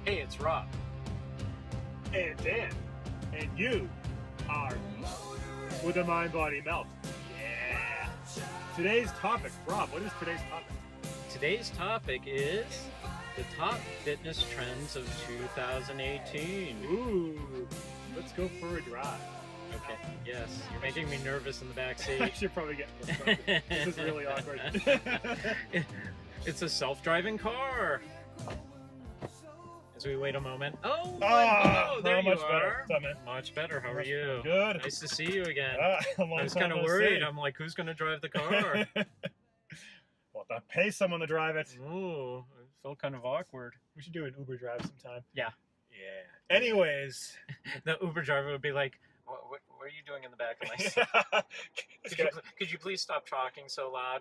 Hey, it's Rob. And Dan. And you are with a Mind Body Melt. Yeah. Today's topic, Rob, what is today's topic? Today's topic is the top fitness trends of 2018. Ooh, let's go for a drive. Okay, yes, you're making me nervous in the back I seat. should probably get this is really awkward. It's a self-driving car. As we wait a moment. Oh, there you much are. better. What's up, man? Much better. How are you? Good. Nice to see you again. I I was kind of worried. I'm like, who's going to drive the car? Well, to pay someone to drive it. Ooh, it felt kind of awkward. We should do an Uber drive sometime. Yeah. Yeah. Anyways. The Uber driver would be like, what are you doing in the back of my seat? Could you please stop talking so loud?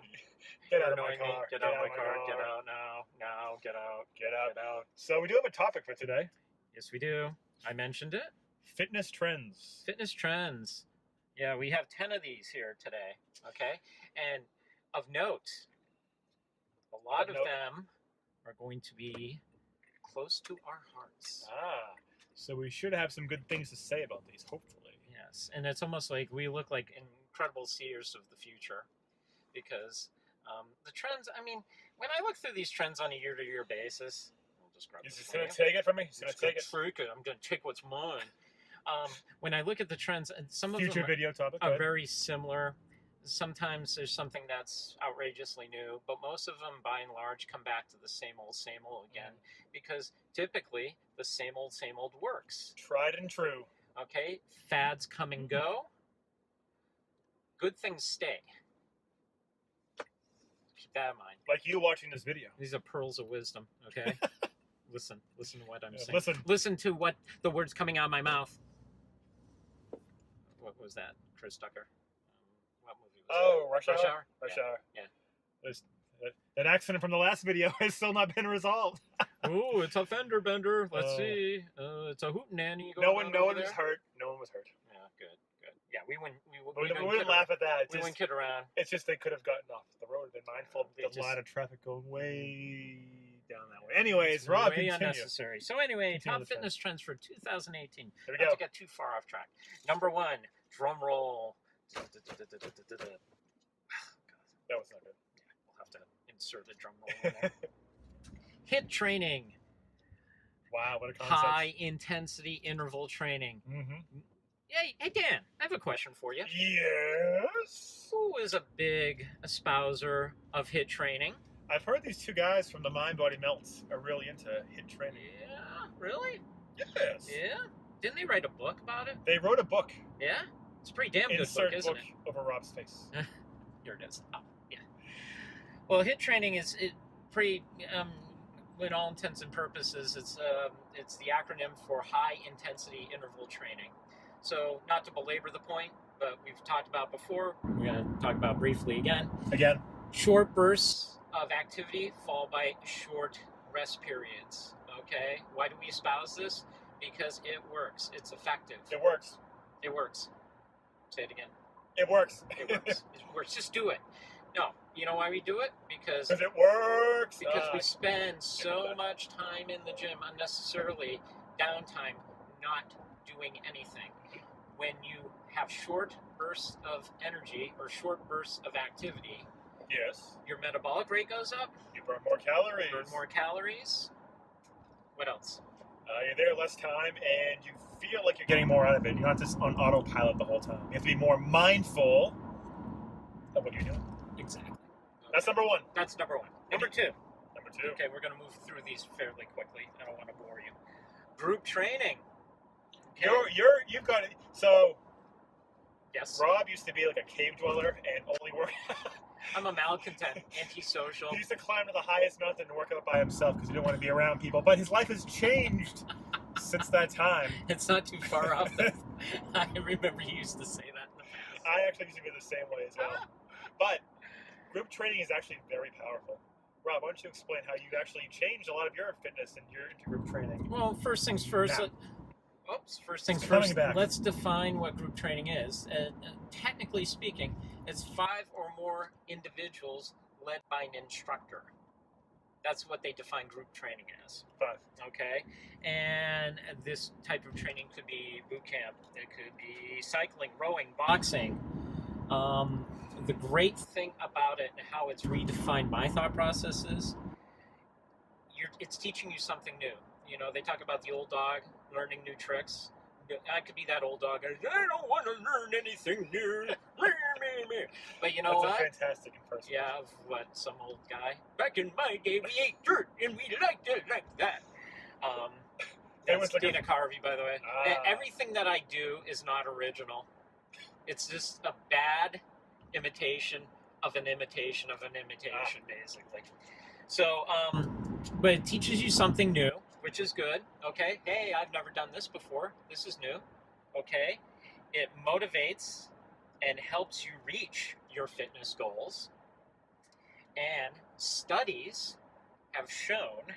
Get You're out of my annoying me. car. Get out of my car. Get out now. Get out. Get out. Get out. So we do have a topic for today. Yes, we do. I mentioned it. Fitness trends. Fitness trends. Yeah, we have 10 of these here today. Okay. And of note, a lot of them are going to be close to our hearts. So we should have some good things to say about these, hopefully. Yes, and it's almost like we look like incredible seers of the future, because the trends. I mean, when I look through these trends on a year-to-year basis, I'll just grab He's this just for going you. to take it from me? He's going to take it. Freak it. I'm going to take what's mine. When I look at the trends, and some of Future them video topic. are very similar. Sometimes there's something that's outrageously new, but most of them, by and large, come back to the same old again, because typically the same old works. Tried and true. Okay, fads come and go. Good things stay. Keep that in mind. Like you watching this video. These are pearls of wisdom. Okay, listen to what I'm saying. Listen to what the words coming out of my mouth. What was that, Chris Tucker? What movie was that? Rush Hour. Rush Hour. Yeah. There's, that accident from the last video has still not been resolved. Ooh, it's a fender bender. Let's see. It's a hootenanny. No one was hurt. No one was hurt. Yeah, good. Yeah, we wouldn't laugh at that. We wouldn't kid around. It's just they could have gotten off the road and been mindful of the just- line of traffic going way down that way. Anyways, Rob, way continue. unnecessary. So anyway, Continue top the fitness trends for 2018. Here we Not go. to get too far off track. Number one, drum roll. That was not good. We'll have to insert the drum roll in there. HIIT training. Wow, what a concept. High intensity interval training. Mm-hmm. Hey Dan, I have a question for you. Yes. Who is a big espouser of HIIT training? I've heard these two guys from the Mind Body Melts are really into HIIT training. Yeah, really? Yes. Yeah? Didn't they write a book about it? They wrote a book. Yeah? It's a pretty damn good Insert book, isn't book it? over Rob's face. Here it is. Oh, yeah. Well, HIIT training is pretty, with all intents and purposes, it's the acronym for high intensity interval training. So, not to belabor the point, but we've talked about before, we're going to talk about briefly again. Again. Short bursts of activity followed by short rest periods. Okay? Why do we espouse this? Because it works. It's effective. It works. It works. Say it again. It works. It works. It works. Just do it. No. You know why we do it? Because it works. we spend so much time in the gym unnecessarily, downtime, not doing anything. When you have short bursts of energy or short bursts of activity, yes, your metabolic rate goes up. You burn more calories. What else? You're there less time, and you feel like you're getting more out of it. You're not just on autopilot the whole time. You have to be more mindful of what you're doing. Exactly. That's number one. That's number one. Number two. Number two. Okay, we're going to move through these fairly quickly. I don't want to bore you. Group training. Okay. You've got it. So, Yes. Rob used to be like a cave dweller and only work. I'm a malcontent, antisocial. He used to climb to the highest mountain and work out by himself because he didn't want to be around people. But his life has changed since that time. It's not too far off. I remember you used to say that in the past. I actually used to be the same way as well. But group training is actually very powerful. Rob, why don't you explain how you've actually changed a lot of your fitness and you're into group training? Well, first things first. Now. First things Coming first, back. let's define what group training is. Technically speaking, it's 5 or more individuals led by an instructor. That's what they define group training as. 5. Okay, and this type of training could be boot camp. It could be cycling, rowing, boxing. The great thing about it and how it's redefined my thought process is it's teaching you something new. You know, they talk about the old dog learning new tricks. I could be that old dog. I don't want to learn anything new. But you know That's what? a fantastic impression. Yeah, of what, some old guy? Back in my day, we ate dirt, and we liked it like that. That's like Dana Carvey, by the way. Ah. Everything that I do is not original. It's just a bad imitation of an imitation of an imitation, basically. So, but it teaches you something new, which is good. Okay, hey, I've never done this before. This is new. Okay, it motivates and helps you reach your fitness goals. And studies have shown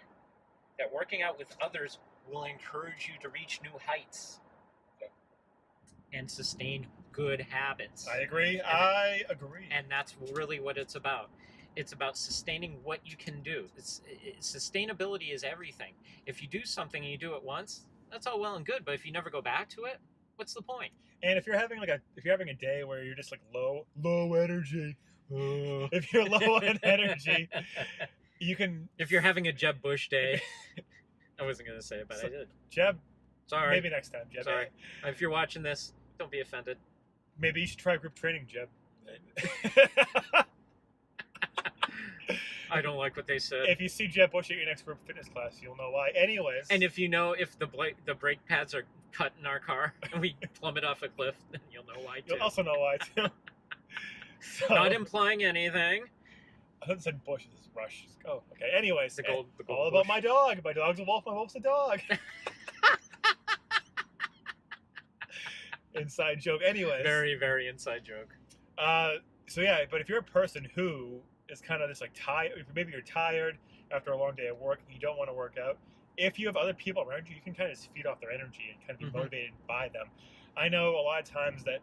that working out with others will encourage you to reach new heights and sustain good habits. I agree. And that's really what it's about. It's about sustaining what you can do. Sustainability is everything. If you do something and you do it once, that's all well and good. But if you never go back to it, what's the point? And if you're having a day where you're just like low energy, if you're low on energy, you can. If you're having a Jeb Bush day, I wasn't gonna say it, but I did. Jeb, sorry. Maybe next time, Jeb. Sorry. If you're watching this, don't be offended. Maybe you should try group training, Jeb. I don't like what they said. If you see Jeb Bush at your next group fitness class, you'll know why. Anyways. And if you know if the brake pads are cut in our car and we plummet off a cliff, then you'll know why too. You'll also know why too. So, not implying anything. I thought it said Bush. This is Rush. Oh, okay. Anyways, the gold all Bush. about my dog. My dog's a wolf. My wolf's a dog. Inside joke. Anyways. Very, very inside joke. So yeah, but if you're a person who is kind of just like tired, maybe you're tired after a long day at work and you don't want to work out, if you have other people around you, you can kind of just feed off their energy and kind of be motivated by them. I know a lot of times that,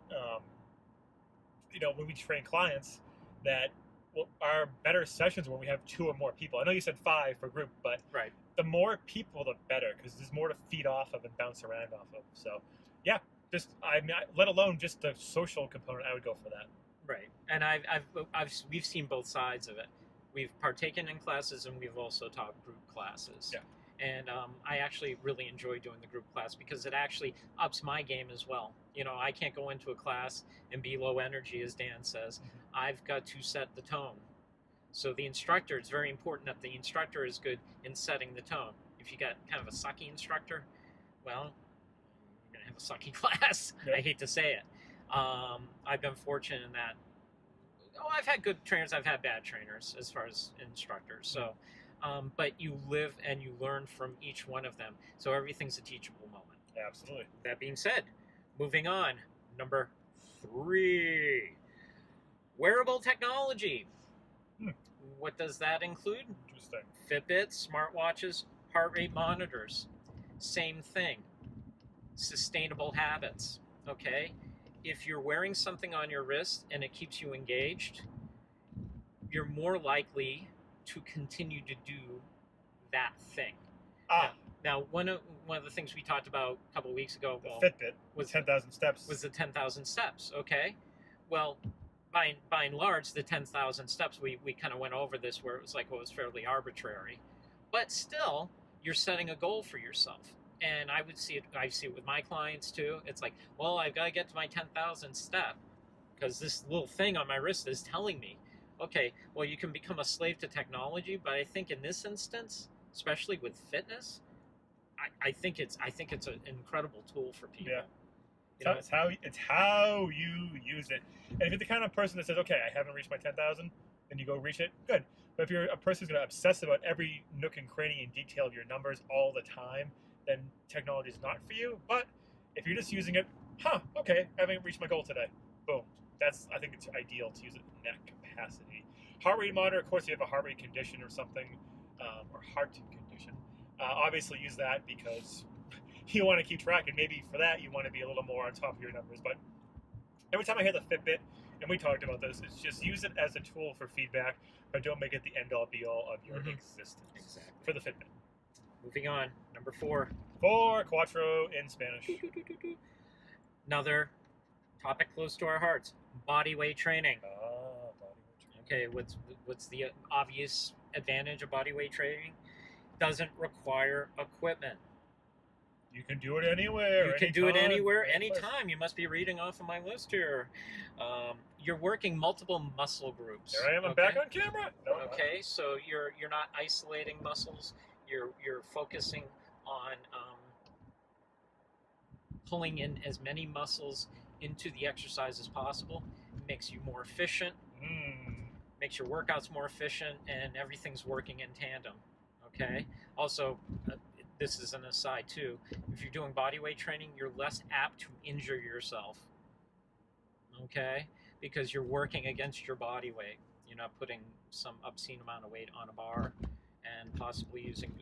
when we train clients, that our better sessions when we have 2 or more people. I know you said 5 for group, but right. The more people, the better, because there's more to feed off of and bounce around off of. So, yeah, let alone just the social component, I would go for that. Right, and we've seen both sides of it. We've partaken in classes, and we've also taught group classes. Yeah. And I actually really enjoy doing the group class because it actually ups my game as well. You know, I can't go into a class and be low energy, as Dan says. I've got to set the tone. So the instructor, it's very important that the instructor is good in setting the tone. If you got kind of a sucky instructor, well, you're going to have a sucky class. Yeah. I hate to say it. I've been fortunate in that. I've had good trainers. I've had bad trainers as far as instructors. So, but you live and you learn from each one of them. So everything's a teachable moment. Yeah, absolutely. That being said, moving on. Number 3, wearable technology. What does that include? Interesting. Fitbits, smartwatches, heart rate monitors. Same thing. Sustainable habits. Okay? If you're wearing something on your wrist and it keeps you engaged, you're more likely to continue to do that thing. Now one of the things we talked about a couple of weeks ago, Fitbit was 10,000 steps. Was the 10,000 steps? Okay, well, by and large, the 10,000 steps we kind of went over this where it was like, well, it was fairly arbitrary, but still, you're setting a goal for yourself. And I see it with my clients too. It's like, well, I've got to get to my 10,000 step because this little thing on my wrist is telling me, okay, well, you can become a slave to technology. But I think in this instance, especially with fitness, I think it's an incredible tool for people. Yeah, it's how you use it. And if you're the kind of person that says, okay, I haven't reached my 10,000, then you go reach it, good. But if you're a person who's going to obsess about every nook and cranny and detail of your numbers all the time, then technology is not for you. But if you're just using it, okay, I haven't reached my goal today. Boom. I think it's ideal to use it in that capacity. Heart rate monitor, of course, if you have a heart rate condition or something, or heart condition, obviously use that because you want to keep track, and maybe for that you want to be a little more on top of your numbers. But every time I hear the Fitbit, and we talked about this, is just use it as a tool for feedback, but don't make it the end-all be-all of your existence. Exactly. For the Fitbit. Moving on, number 4. 4, Quattro in Spanish. Another topic close to our hearts: body weight training. Body weight training. Okay, what's the obvious advantage of body weight training? Doesn't require equipment. You can do it anywhere. You can do it anywhere, any place. anytime. You must be reading off of my list here. You're working multiple muscle groups. There I am. I'm okay? back on camera. No, I'm not. Okay, so you're not isolating muscles. You're focusing on pulling in as many muscles into the exercise as possible. It makes you more efficient. Makes your workouts more efficient, and everything's working in tandem. Okay. Also, this is an aside too. If you're doing body weight training, you're less apt to injure yourself. Okay, because you're working against your body weight. You're not putting some obscene amount of weight on a bar and possibly using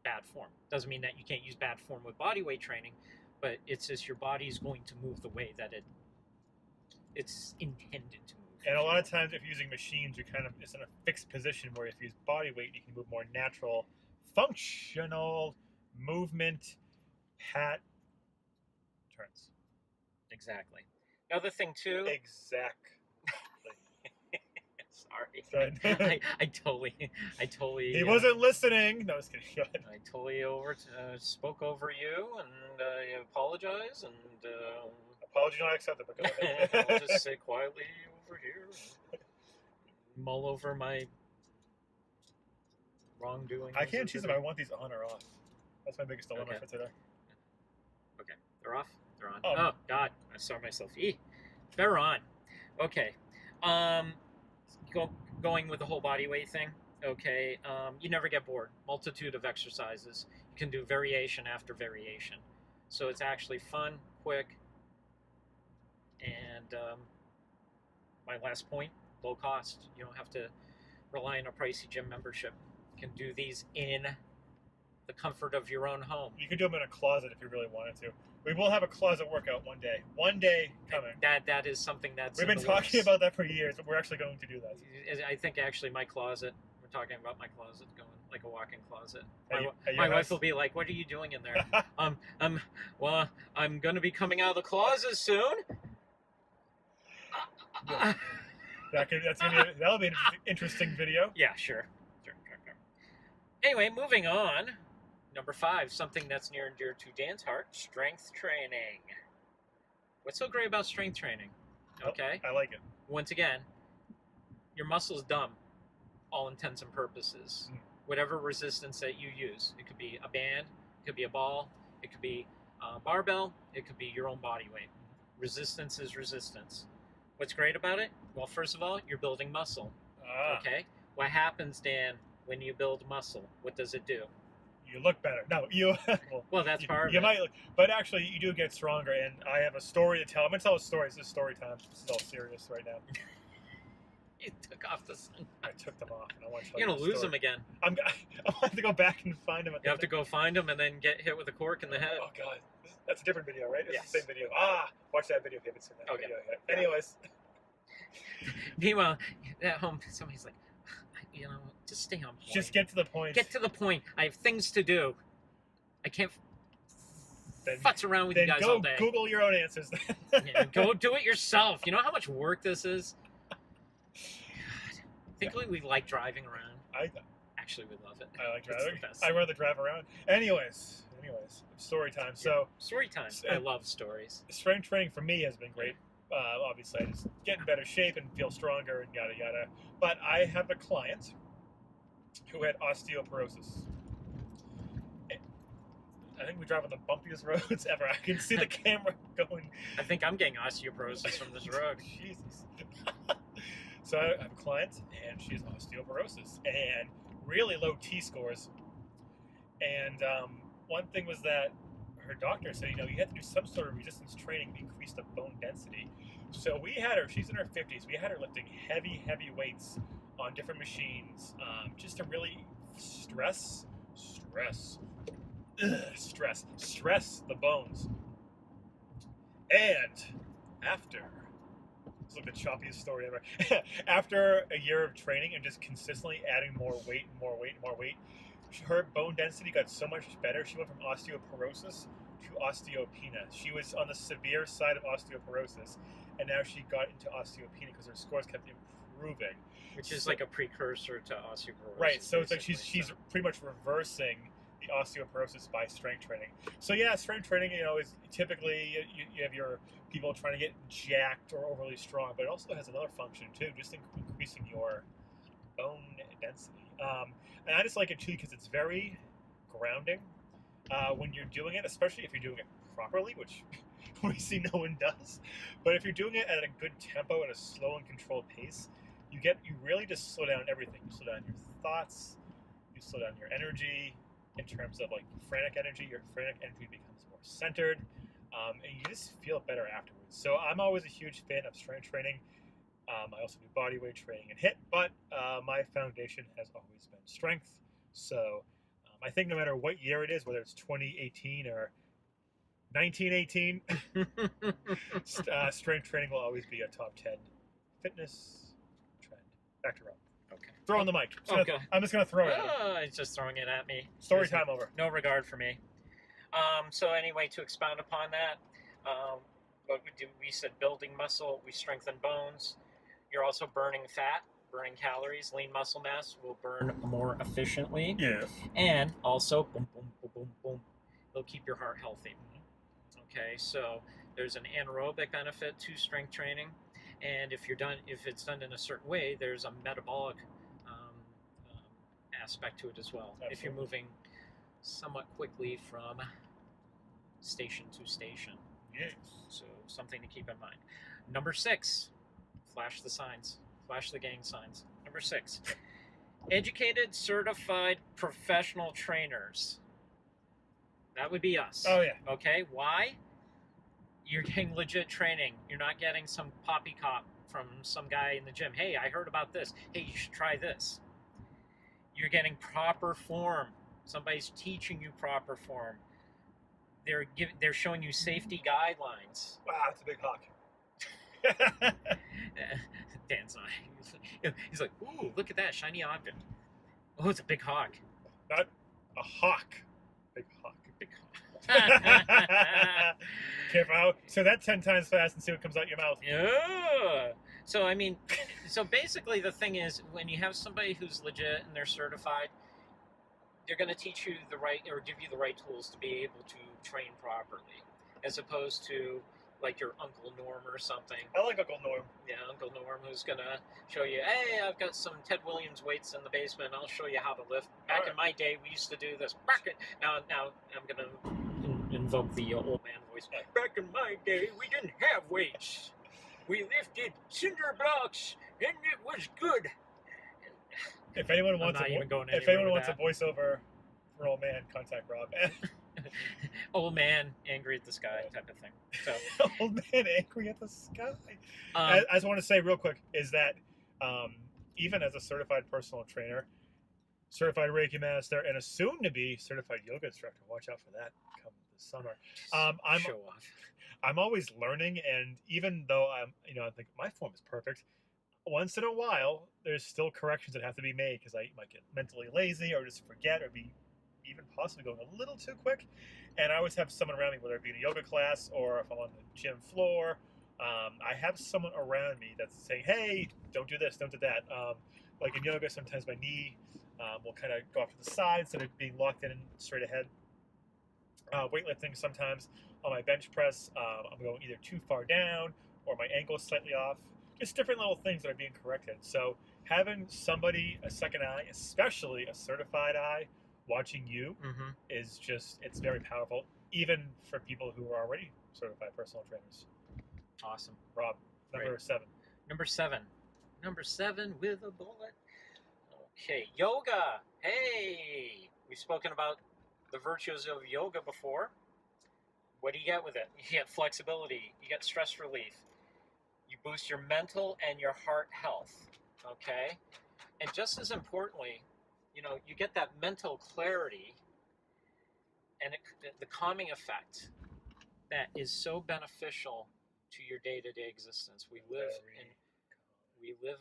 bad form. Doesn't mean that you can't use bad form with body weight training, but it's just your body is going to move the way that it's intended to move. And a lot of times, if you're using machines, you're kind of it's in a fixed position. Where if you use body weight, you can move more natural, functional movement, turns. Exactly. Another thing too. Exactly. Sorry. I totally. He wasn't listening. No, I was kidding. Go ahead. I totally spoke over you, and I apologize. And apology not accepted. But go ahead. I'll just sit quietly over here, and mull over my wrongdoing. I can't choose if I want these on or off. That's my biggest dilemma Okay. for today. Okay, they're off. They're on. Oh. Oh God, I saw myself. They're on. Okay. Going with the whole body weight thing. Okay. You never get bored. Multitude of exercises. You can do variation after variation. So it's actually fun, quick, and my last point: low cost. You don't have to rely on a pricey gym membership. You can do these in the comfort of your own home. You could do them in a closet if you really wanted to. We will have a closet workout one day. One day coming. That is something that's We've in been the talking works. about that for years, but we're actually going to do that. I think actually my closet. We're talking about my closet going like a walk-in closet. At your My wife house? will be like, "What are you doing in there?" Well, I'm going to be coming out of the closet soon. That'll be an interesting video. Yeah, sure. Anyway, moving on. Number 5, something that's near and dear to Dan's heart: strength training. What's so great about strength training? Okay. I like it. Once again, your muscle's dumb, all intents and purposes. Whatever resistance that you use, it could be a band, it could be a ball, it could be a barbell, it could be your own body weight. Resistance is resistance. What's great about it? Well, first of all, you're building muscle. Okay. What happens, Dan, when you build muscle? What does it do? You look better. No, you. Well, that's part of you it. might look, but actually, you do get stronger. And I have a story to tell. I'm gonna tell a story. This is story time. This is all serious right now. You took off the sun. I took them off, and I want to tell You're you gonna the lose story. them again. I want to go back and find them. You have to go find them and then get hit with a cork in the head. Oh God, that's a different video, right? It's Yes. the same video. Watch that video if you haven't seen that Okay. video yet. Anyways, Meanwhile, at home, somebody's like, just stay on point. just get to the point. Get to the point. I have things to do. I can't Then- futz around with you Then guys go all day. Google your own answers. Yeah, go do it yourself. You know how much work this is? God. I think we like driving around. Actually, we love it. I like It's the driving. best. I rather drive around. Anyways, story time. So Story time. I love stories. strength training for me has been great. Obviously, I just get in better shape and feel stronger and yada yada. But I have a client who had osteoporosis. I think we drive on the bumpiest roads ever. I can see the camera going. I think I'm getting osteoporosis from this road. Jesus. So I have a client, and she has osteoporosis and really low T scores. And one thing was that her doctor said, you have to do some sort of resistance training to increase the bone density. So we had her, she's in her 50s, we had her lifting heavy weights on different machines just to really stress the bones. And after It's like the choppiest story ever. After a year of training and just consistently adding more weight and more weight and more weight, her bone density got so much better. She went from osteoporosis to osteopenia. She was on the severe side of osteoporosis, and now she got into osteopenia because her scores kept improving. Which is like a precursor to osteoporosis. Right. So it's like she's so. pretty much reversing the osteoporosis by strength training. So yeah, strength training, is typically you have your people trying to get jacked or overly strong, but it also has another function too, just increasing your bone density. And I just like it too because it's very grounding when you're doing it, especially if you're doing it properly, which we see no one does. But if you're doing it at a good tempo at a slow and controlled pace, you really just slow down everything. You slow down your thoughts, you slow down your energy in terms of like frantic energy. Your frantic energy becomes more centered, and you just feel better afterwards. So I'm always a huge fan of strength training. I also do body weight training and HIIT, but my foundation has always been strength. So I think no matter what year it is, whether it's 2018 or 1918, strength training will always be a top 10 fitness trend. Back to Rob. Okay. Throw on the mic. Okay. I'm just going to throw it at him. He's just throwing it at me. Story time over. No regard for me. So anyway, to expound upon that, what we said building muscle, we strengthen bones. You're also burning fat, burning calories. Lean muscle mass will burn more efficiently. Yeah. And also, boom, boom, boom, boom, boom, it'll keep your heart healthy. Okay, so there's an anaerobic benefit to strength training, and if it's done in a certain way, there's a metabolic aspect to it as well. Absolutely. If you're moving somewhat quickly from station to station. Yes. So something to keep in mind. Number 6, flash the signs, flash the gang signs. Number 6, educated, certified professional trainers. That would be us. Oh yeah. Okay, why? You're getting legit training. You're not getting some poppycock from some guy in the gym. Hey, I heard about this. Hey, you should try this. You're getting proper form. Somebody's teaching you proper form. They're showing you safety guidelines. Wow, that's a big hawk. Dan's not. He's like, ooh, look at that shiny object. Oh, it's a big hawk. Not a hawk. Big hawk. Big hawk. Careful out. So that 10 times fast and see what comes out your mouth. Yeah. So I mean, so basically the thing is, when you have somebody who's legit and they're certified, they're going to teach you the right, or give you the right tools to be able to train properly, as opposed to like your Uncle Norm or something. I like Uncle Norm. Yeah, Uncle Norm, who's going to show you, hey, I've got some Ted Williams weights in the basement. I'll show you how to lift. Back in my day, we used to do this. Now I'm going to invoke the old man voice. Back in my day, we didn't have weights. We lifted cinder blocks, and it was good. If anyone wants a voiceover for old man, contact Rob. Old man angry at the sky type of thing. So old man angry at the sky. I just want to say real quick is that even as a certified personal trainer, certified Reiki master, and a soon-to-be certified yoga instructor, watch out for that come this summer. Show off. I'm always learning, and even though I think my form is perfect, once in a while there's still corrections that have to be made because I might get mentally lazy or just forget or be even possibly going a little too quick. And I always have someone around me, whether it be in a yoga class or if I'm on the gym floor. I have someone around me that's saying, hey, don't do this, don't do that. Like in yoga, sometimes my knee will kind of go off to the side instead of being locked in and straight ahead. Weightlifting, sometimes on my bench press, I'm going either too far down or my ankle is slightly off. Just different little things that are being corrected. So having somebody, a second eye, especially a certified eye, watching you is just, it's very powerful, even for people who are already certified personal trainers. Awesome. Rob, number 7. Number 7 with a bullet. Okay, yoga. Hey, we've spoken about the virtues of yoga before. What do you get with it? You get flexibility. You get stress relief. You boost your mental and your heart health. Okay? And just as importantly, you get that mental clarity and the calming effect that is so beneficial to your day-to-day existence. We live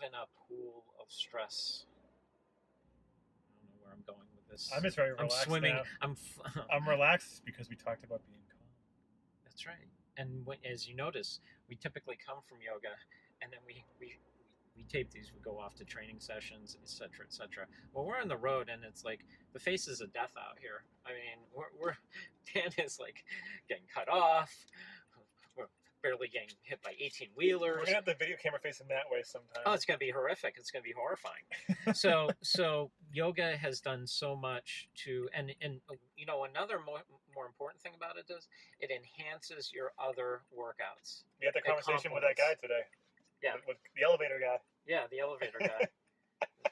in a pool of stress. I don't know where I'm going with this. I'm just very relaxed. I'm swimming. Now. I'm relaxed because we talked about being calm. That's right. And as you notice, we typically come from yoga, and then we tape these. We go off to training sessions, etc., etc. Well, we're on the road, and it's like the faces of death out here. I mean, we're Dan is like getting cut off. We're barely getting hit by 18-wheelers. We're gonna have the video camera facing that way sometime. Oh, it's gonna be horrific. It's gonna be horrifying. So yoga has done so much to, and you know, another more important thing about it is it enhances your other workouts. We had the conversation with that guy today. Yeah, with the elevator guy. Yeah, the elevator guy.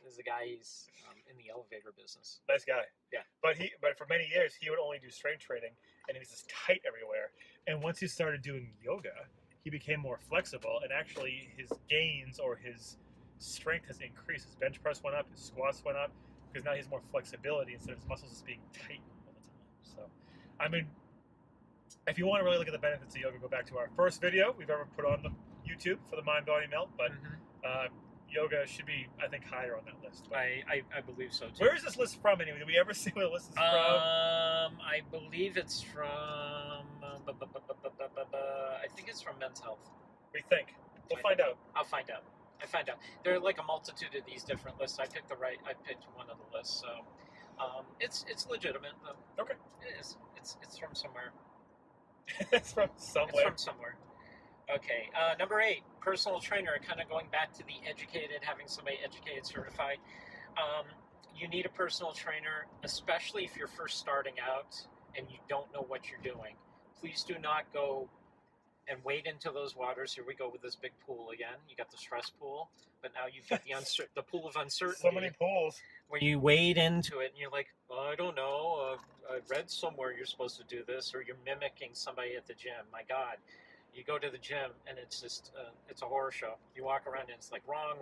This is the guy. He's in the elevator business. Nice guy. Yeah. But for many years he would only do strength training, and he was just tight everywhere. And once he started doing yoga, he became more flexible, and actually his gains or his strength has increased. His bench press went up, his squats went up, because now he has more flexibility instead of his muscles just being tight all the time. So, I mean, if you want to really look at the benefits of yoga, go back to our first video we've ever put on the YouTube for the Mind Body Melt. But yoga should be, I think, higher on that list. But I believe so too. where is this list from anyway? Did we ever see where the list is from? I believe it's from. I think it's from Men's Health. We think. We'll find out. I'll find out. There are like a multitude of these different lists. I picked one of the lists, so it's legitimate though. Okay. It is. It's from somewhere. It's from somewhere. It's from somewhere. Okay. Number 8, personal trainer. Kind of going back to the educated, having somebody educated, certified. You need a personal trainer, especially if you're first starting out and you don't know what you're doing. Please do not go and wade into those waters. Here we go with this big pool again. You got the stress pool, but now you've got the pool of uncertainty. So many pools. Where you wade into it and you're like, I don't know. I read somewhere you're supposed to do this, or you're mimicking somebody at the gym. My God. You go to the gym and it's just, it's a horror show. You walk around and it's like wrong.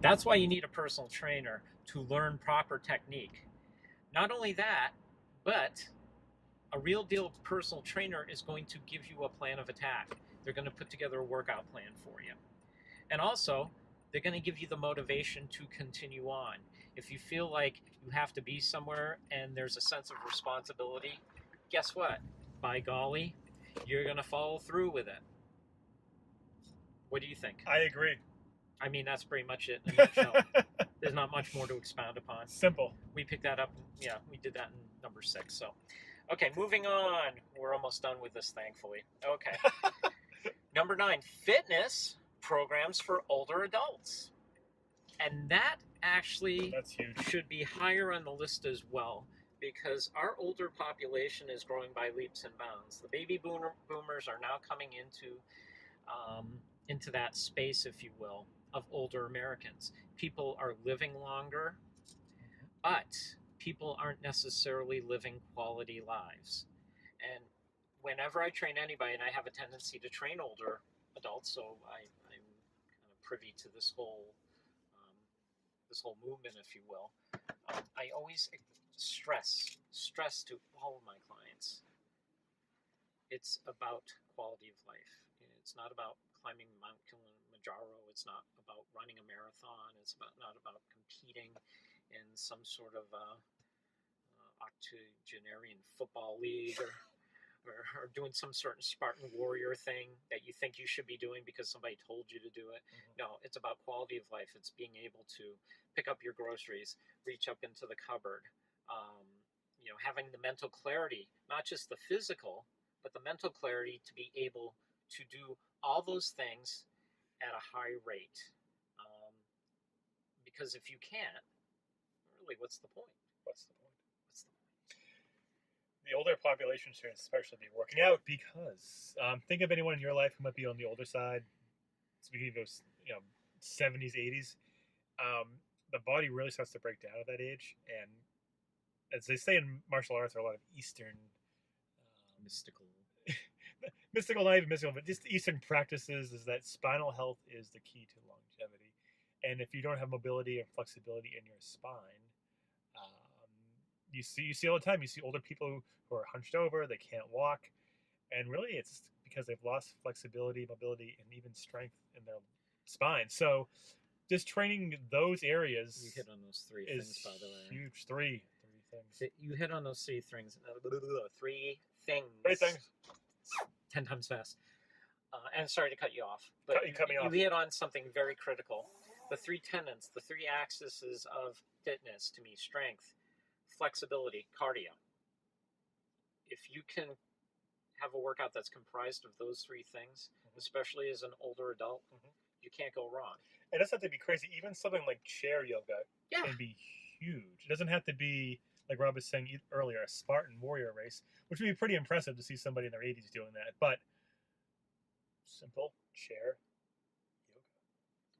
That's why you need a personal trainer to learn proper technique. Not only that, but a real deal personal trainer is going to give you a plan of attack. They're going to put together a workout plan for you. And also, they're going to give you the motivation to continue on. If you feel like you have to be somewhere and there's a sense of responsibility, guess what? By golly, you're going to follow through with it. What do you think? I agree. I mean, that's pretty much it in a nutshell. There's not much more to expound upon. Simple. We picked that up. Yeah, we did that in number 6. So, okay, moving on. We're almost done with this, thankfully. Okay. Number 9, fitness programs for older adults. And that actually should be higher on the list as well, because our older population is growing by leaps and bounds. The baby boomers are now coming into that space, if you will, of older Americans. People are living longer, but people aren't necessarily living quality lives. And whenever I train anybody, and I have a tendency to train older adults, so I'm kind of privy to this whole movement, if you will, I always stress to all of my clients, it's about quality of life. It's not about climbing Mount Kilimanjaro. It's not about running a marathon. It's not about competing in some sort of octogenarian football league or doing some certain Spartan warrior thing that you think you should be doing because somebody told you to do it. Mm-hmm. No, it's about quality of life. It's being able to pick up your groceries, reach up into the cupboard, having the mental clarity, not just the physical, but the mental clarity to be able to do all those things at a high rate. Because if you can't, really, what's the point? The older population should especially be working out, because think of anyone in your life who might be on the older side. Speaking of those, 70s, 80s, the body really starts to break down at that age. And as they say in martial arts, there are a lot of Eastern mystical, not even mystical, but just Eastern practices, is that spinal health is the key to longevity. And if you don't have mobility and flexibility in your spine, you see all the time. You see older people who are hunched over, they can't walk, and really it's because they've lost flexibility, mobility, and even strength in their spine. So just training those areas You hit on those three is things, by the way. huge. Three things. You hit on those three things. Three things. Three things. 10 times fast. And sorry to cut you off, but You cut me off. you hit on something very critical. The three tenets, the three axes of fitness to me: strength, flexibility, cardio. If you can have a workout that's comprised of those three things, especially as an older adult, you can't go wrong. It doesn't have to be crazy. Even something like chair yoga Yeah. can be huge. It doesn't have to be, like Rob was saying earlier, a Spartan warrior race, which would be pretty impressive to see somebody in their 80s doing that. But simple chair yoga.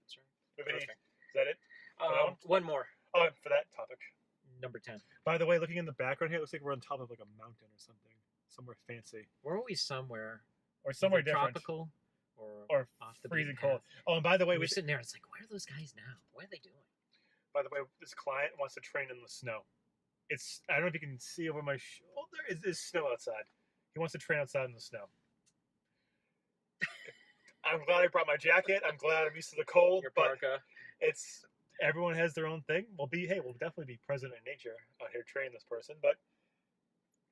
That's right. Do we have any- Perfect. Is that it? that One more. Oh, for that topic. Number 10. By the way, looking in the background here, it looks like we're on top of like a mountain or something, somewhere fancy, We're always somewhere. or somewhere either different, tropical or or off the freezing beaten cold. path. Oh, and by the way, We're sitting there. It's like, where are those guys now? What are they doing? this client wants to train in the snow. I don't know if you can see over my shoulder. Is snow outside. He wants to train outside in the snow. I'm glad I brought my jacket. I'm glad I'm used to the cold. Your But parka. everyone has their own thing. We'll definitely be present in nature out here training this person. But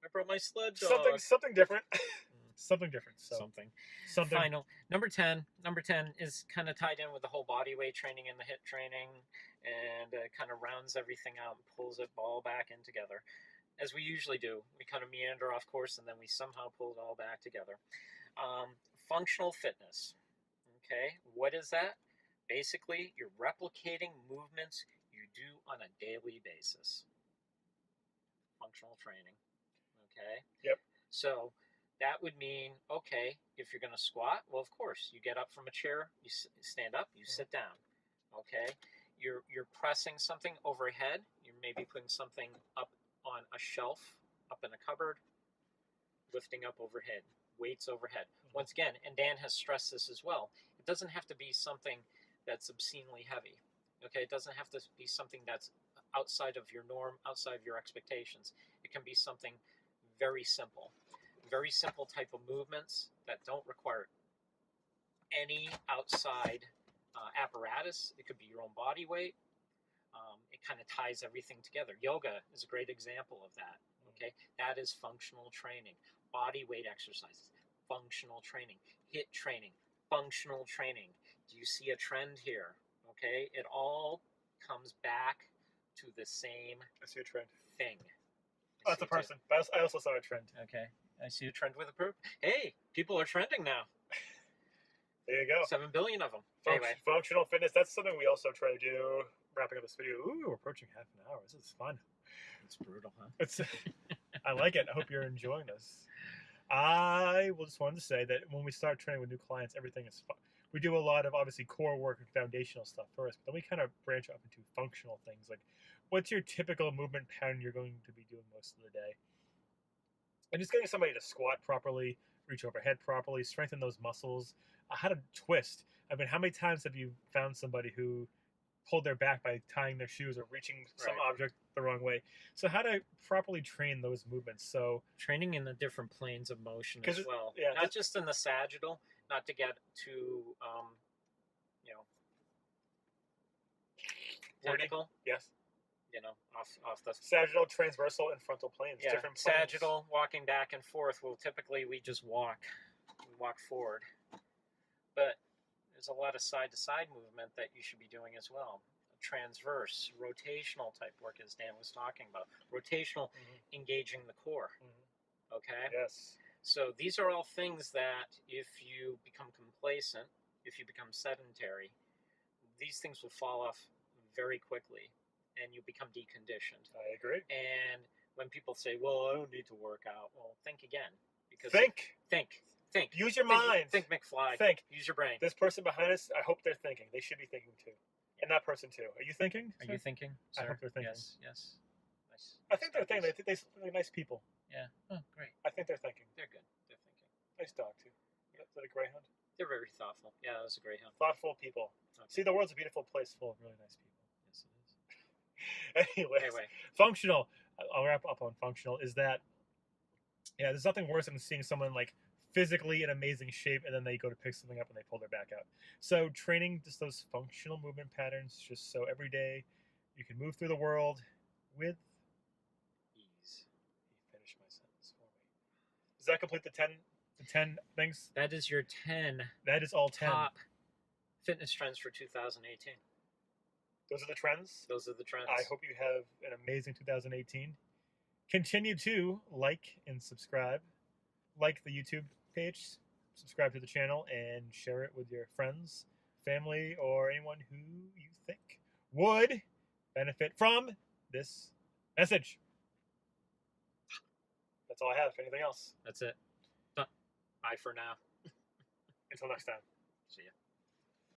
I brought my sled dog. something different. Something different. So Something. something. Final. Number 10 is kind of tied in with the whole body weight training and the HIIT training, and kind of rounds everything out and pulls it all back in together. As we usually do, we kind of meander off course and then we somehow pull it all back together. Functional fitness. Okay, what is that? Basically, you're replicating movements you do on a daily basis. Functional training. Okay? Yep. So that would mean, okay, if you're going to squat, well, of course, you get up from a chair, you stand up, you sit down. Okay? You're pressing something overhead. You're maybe putting something up on a shelf, up in a cupboard, lifting up overhead, weights overhead. Once again, and Dan has stressed this as well, it doesn't have to be something that's obscenely heavy. Okay? It doesn't have to be something that's outside of your norm, outside of your expectations. It can be something very simple type of movements that don't require any outside apparatus. It could be your own body weight. It kind of ties everything together. Yoga is a great example of that. Okay, that is functional training. Body weight exercises, functional training. HIIT training, functional training. Do you see a trend here? Okay, it all comes back to the same I see a trend. thing. Oh, that's a person. But I also saw a trend. Okay, I see a trend with a group. Hey, people are trending now. There you go. 7 billion of them. Anyway, Functional fitness. That's something we also try to do. Wrapping up this video. Ooh, we're approaching half an hour. This is fun. it's brutal, huh? It's. I like it. I hope you're enjoying this. I will just wanted to say that when we start training with new clients, everything is fun. We do a lot of obviously core work and foundational stuff first, but then we kind of branch up into functional things like what's your typical movement pattern you're going to be doing most of the day, and just getting somebody to squat properly, reach overhead properly, strengthen those muscles, how to twist. I mean, how many times have you found somebody who pulled their back by tying their shoes or reaching some object the wrong way? So how to properly train those movements. So training in the different planes of motion 'Cause as well. yeah, Not just in the sagittal, not to get too, technical. Yes. Off the Sagittal, transversal, and frontal planes. yeah. Different planes. Sagittal, walking back and forth. Well, typically we just walk. We walk forward, but there's a lot of side-to-side movement that you should be doing as well. Transverse, rotational type work, as Dan was talking about. Rotational, engaging the core. Okay. Yes. So these are all things that if you become complacent, if you become sedentary, these things will fall off very quickly and you become deconditioned. I agree. And when people say, well, I don't need to work out, well, think again. Because Think. Think. Use your mind. Think McFly. Think. Use your brain. This person behind us, I hope they're thinking. They should be thinking too. And that person too. Are you thinking? Are you thinking? I Sir? hope they're thinking. Yes. Nice. I think they're thinking. They're nice people. Yeah. Oh, great. I think they're thinking. They're good. They're thinking. Nice dog too. Is that a greyhound? They're very thoughtful. Yeah, that was a greyhound. Thoughtful people. Okay. See, the world's a beautiful place full of really nice people. Yes, it is. Anyway, functional. I'll wrap up on functional. Is that there's nothing worse than seeing someone like physically in amazing shape, and then they go to pick something up and they pull their back out. So training just those functional movement patterns, just so every day you can move through the world with ease. He finished my sentence for me. Does that complete the 10 things? That is your 10 That is all 10. top fitness trends for 2018. Those are the trends. Those are the trends. I hope you have an amazing 2018. Continue to like and subscribe. Like the YouTube page, subscribe to the channel, and share it with your friends, family, or anyone who you think would benefit from this message. That's all I have. Anything else? That's it. Bye for now. Until next time. See ya.